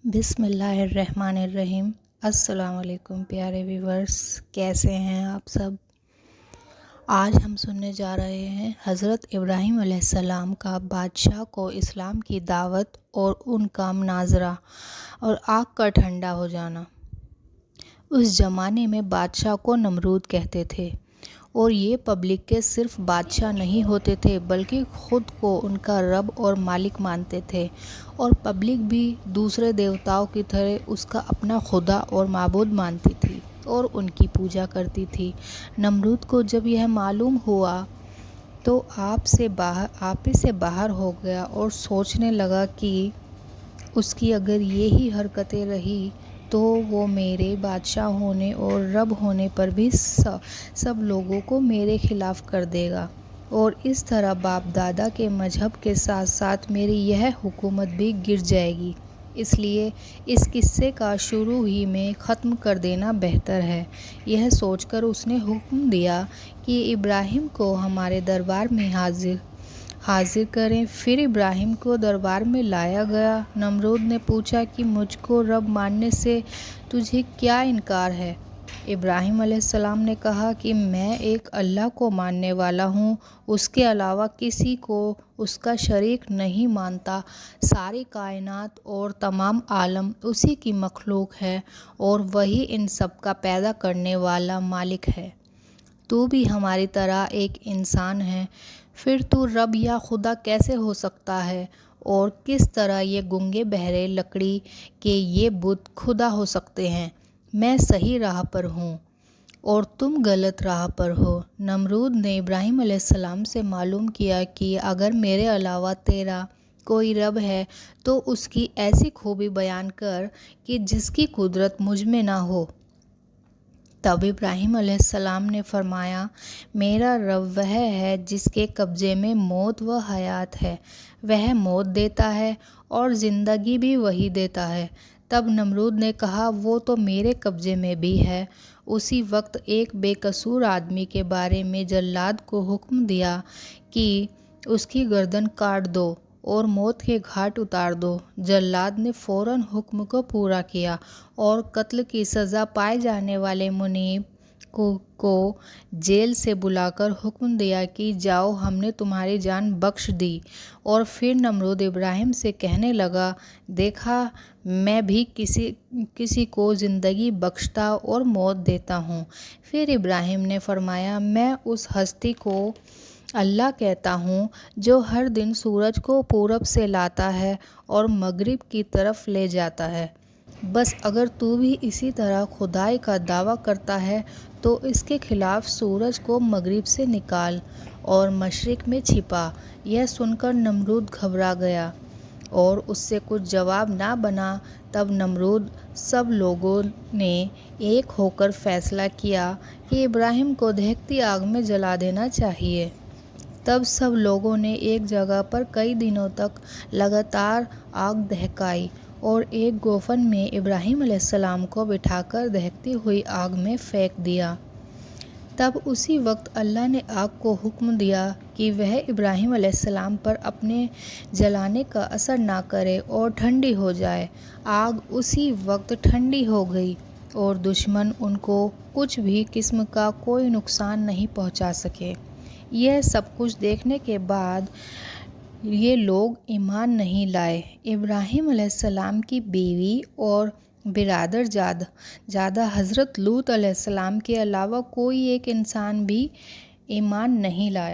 बिस्मिल्लाहिर्रहमानिर्रहीम। अस्सलाम वालेकुम प्यारे व्यूवर्स, कैसे हैं आप सब। आज हम सुनने जा रहे हैं हज़रत इब्राहीम अलैहिस्सलाम का बादशाह को इस्लाम की दावत और उनका मुनाजरा और आग का ठंडा हो जाना। उस ज़माने में बादशाह को नमरूद कहते थे और ये पब्लिक के सिर्फ बादशाह नहीं होते थे बल्कि ख़ुद को उनका रब और मालिक मानते थे, और पब्लिक भी दूसरे देवताओं की तरह उसका अपना खुदा और माबूद मानती थी और उनकी पूजा करती थी। नमरूद को जब यह मालूम हुआ तो आप ही से बाहर हो गया और सोचने लगा कि उसकी अगर यही हरकतें रही तो वो मेरे बादशाह होने और रब होने पर भी सब लोगों को मेरे ख़िलाफ़ कर देगा, और इस तरह बाप दादा के मजहब के साथ साथ मेरी यह हुकूमत भी गिर जाएगी। इसलिए इस किस्से का शुरू ही में ख़त्म कर देना बेहतर है। यह सोचकर उसने हुक्म दिया कि इब्राहिम को हमारे दरबार में हाजिर करें। फिर इब्राहिम को दरबार में लाया गया। नमरूद ने पूछा कि मुझको रब मानने से तुझे क्या इनकार है। इब्राहिम अलैहिस्सलाम ने कहा कि मैं एक अल्लाह को मानने वाला हूँ, उसके अलावा किसी को उसका शरीक नहीं मानता। सारी कायनात और तमाम आलम उसी की मखलूक है और वही इन सब का पैदा करने वाला मालिक है। तू भी हमारी तरह एक इंसान है, फिर तू रब या खुदा कैसे हो सकता है, और किस तरह ये गूंगे बहरे लकड़ी के ये बुत खुदा हो सकते हैं। मैं सही राह पर हूँ और तुम गलत राह पर हो। नमरूद ने इब्राहिम अलैहिस्सलाम से मालूम किया कि अगर मेरे अलावा तेरा कोई रब है तो उसकी ऐसी खूबी बयान कर कि जिसकी कुदरत मुझ में ना हो। तब इब्राहिम अलैहिस्सलाम ने फरमाया, मेरा रब वह है जिसके कब्ज़े में मौत व हयात है। वह मौत देता है और ज़िंदगी भी वही देता है। तब नमरूद ने कहा, वो तो मेरे कब्ज़े में भी है। उसी वक्त एक बेकसूर आदमी के बारे में जल्लाद को हुक्म दिया कि उसकी गर्दन काट दो और मौत के घाट उतार दो। जल्लाद ने फ़ौरन हुक्म को पूरा किया और कत्ल की सज़ा पाए जाने वाले मुनीब को जेल से बुलाकर हुक्म दिया कि जाओ, हमने तुम्हारी जान बख्श दी। और फिर नमरूद इब्राहिम से कहने लगा, देखा मैं भी किसी को ज़िंदगी बख्शता और मौत देता हूँ। फिर इब्राहिम ने फरमाया, मैं उस हस्ती को अल्लाह कहता हूँ जो हर दिन सूरज को पूरब से लाता है और मगरिब की तरफ ले जाता है। बस अगर तू भी इसी तरह खुदाई का दावा करता है तो इसके खिलाफ सूरज को मगरिब से निकाल और मशरिक में छिपा। यह सुनकर नमरूद घबरा गया और उससे कुछ जवाब ना बना। तब नमरूद सब लोगों ने एक होकर फैसला किया कि इब्राहिम को दहकती आग में जला देना चाहिए। तब सब लोगों ने एक जगह पर कई दिनों तक लगातार आग दहकाई और एक गोफन में इब्राहिम अलैहिस्सलाम को बिठाकर दहकती हुई आग में फेंक दिया। तब उसी वक्त अल्लाह ने आग को हुक्म दिया कि वह इब्राहिम अलैहिस्सलाम पर अपने जलाने का असर ना करे और ठंडी हो जाए। आग उसी वक्त ठंडी हो गई और दुश्मन उनको कुछ भी किस्म का कोई नुकसान नहीं पहुंचा सके। यह सब कुछ देखने के बाद ये लोग ईमान नहीं लाए। इब्राहिम अलैहिस्सलाम की बीवी और बिरादर ज़ादा हज़रत लूत अलैहिस्सलाम के अलावा कोई एक इंसान भी ईमान नहीं लाया।